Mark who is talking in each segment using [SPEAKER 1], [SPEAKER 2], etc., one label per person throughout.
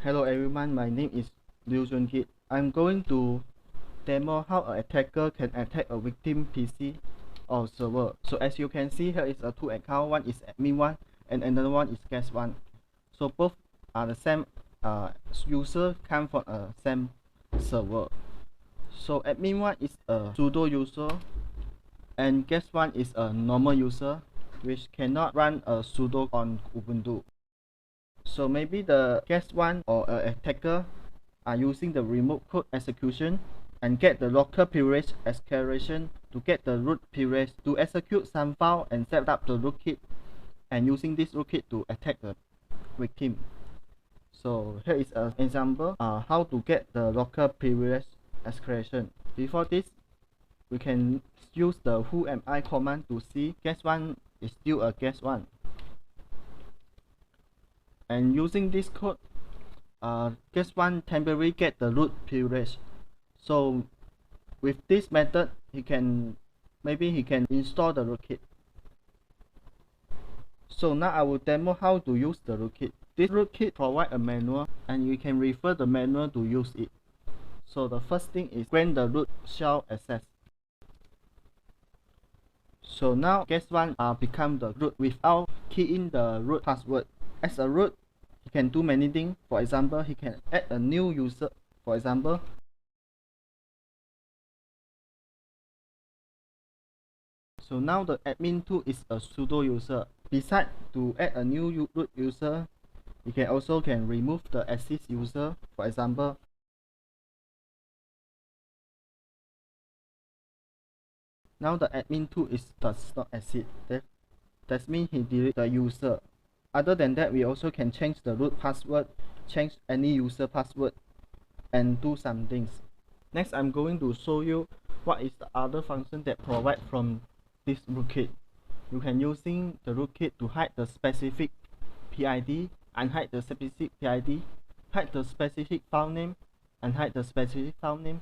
[SPEAKER 1] Hello everyone, my name is Rootkit. I'm going to demo how an attacker can attack a victim PC or server. So as you can see, here is a two account. One is admin one and another one is guest one. So both are the same user come from a same server. So admin one is a sudo user and guest one is a normal user which cannot run a sudo on Ubuntu. So maybe the guest one or attacker are using the remote code execution and get the local privilege escalation to get the root privilege to execute some file and set up the rootkit and using this rootkit to attack the victim. So here is an example how to get the local privilege escalation. Before this, we can use the who am I command to see guest one is still a guest one. And using this code, guest one temporarily get the root privilege. So with this method, maybe he can install the rootkit. So now I will demo how to use the rootkit. This rootkit provides a manual and you can refer the manual to use it. So the first thing is grant the root shell access. So now guest one become the root without key in the root password. As a root, he can do many things. For example, he can add a new user. For example, so now the admin 2 is a sudo user. Besides to add a new root user, you can also remove the assist user. For example, now the admin 2 does not exist. That means he delete the user. Other than that, we also can change the root password, change any user password, and do some things. Next, I'm going to show you what is the other function that provide from this rootkit. You can using the rootkit to hide the specific PID, unhide the specific PID, hide the specific file name, unhide the specific file name,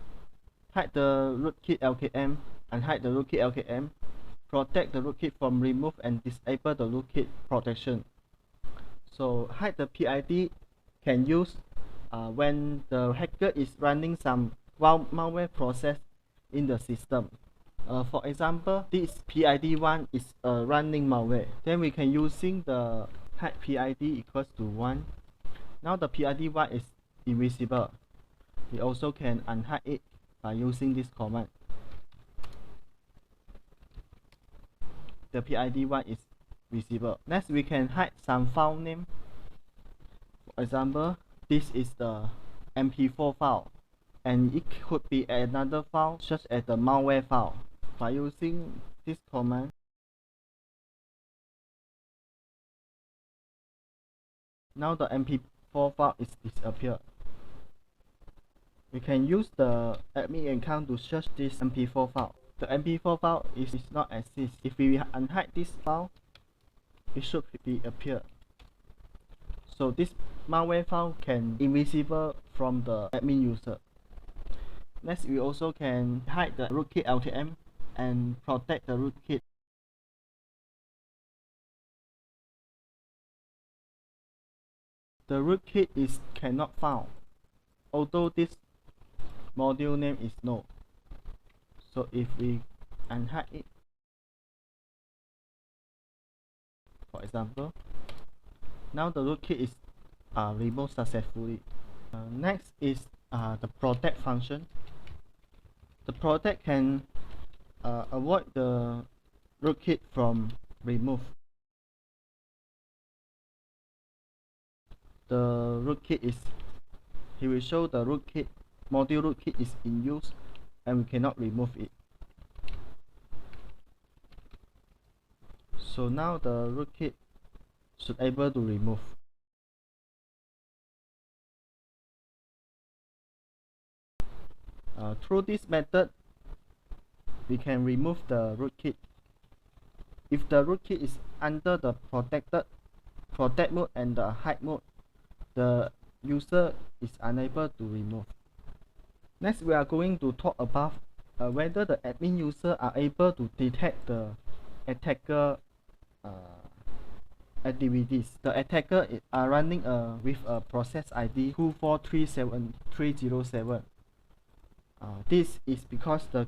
[SPEAKER 1] hide the rootkit LKM, unhide the rootkit LKM, protect the rootkit from remove and disable the rootkit protection. So hide the PID can use when the hacker is running some malware process in the system. For example, this PID1 is a running malware. Then we can using the hide PID equals to 1. Now the PID1 is invisible. We also can unhide it by using this command. The PID1 is visible. Next, we can hide some file name. For example, this is the MP4 file, and it could be another file such as the malware file. By using this command, now the MP4 file is disappeared. We can use the admin account to search this MP4 file. The MP4 file is not exist. If we unhide this file, it should be appear. So this malware file can invisible from the admin user. Next, we also can hide the rootkit LTM and protect the rootkit. The rootkit is cannot found, although this module name is no. So if we unhide it, for example, now the rootkit is removed successfully. Next is the protect function. The protect can avoid the rootkit from remove. The rootkit is, he will show the rootkit, module rootkit is in use and we cannot remove it. So now the rootkit should able to remove. Through this method, we can remove the rootkit. If the rootkit is under the protect mode and the hide mode, the user is unable to remove. Next, we are going to talk about whether the admin user are able to detect the attacker activities. The attacker are running with a process ID 2437307. This is because the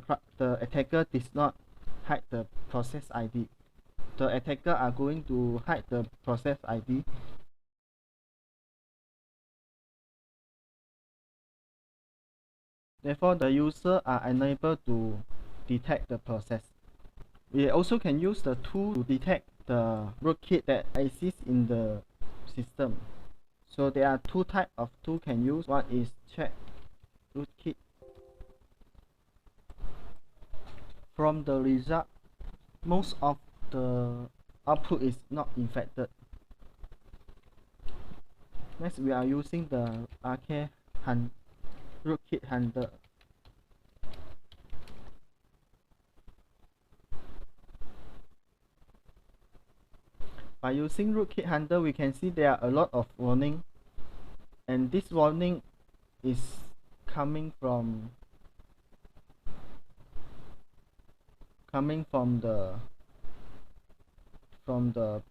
[SPEAKER 1] attacker does not hide the process ID. The attacker are going to hide the process ID. Therefore, the user are unable to detect the process. We also can use the tool to detect the rootkit that exists in the system. So there are two types of tool can use. One is check rootkit. From the result, most of the output is not infected. Next, we are using the rootkit handler. By using rootkit handler, we can see there are a lot of warning, and this warning is coming from the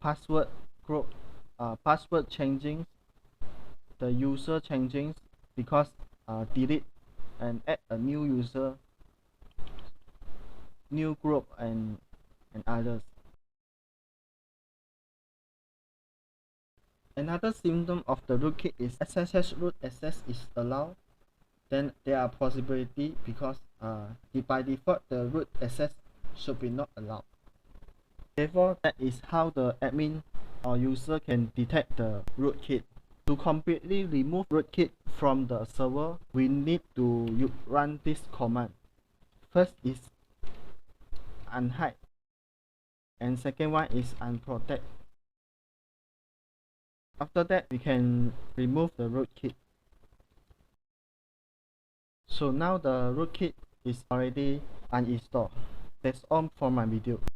[SPEAKER 1] password group, password changing, the user changing, because delete and add a new user, new group, and others. Another symptom of the rootkit is SSH root access is allowed. Then there are possibility because by default the root access should be not allowed. Therefore, that is how the admin or user can detect the rootkit. To completely remove rootkit from the server, we need to run this command. First is unhide, and second one is unprotect. After that, we can remove the rootkit. So now the rootkit is already uninstalled. That's all for my video.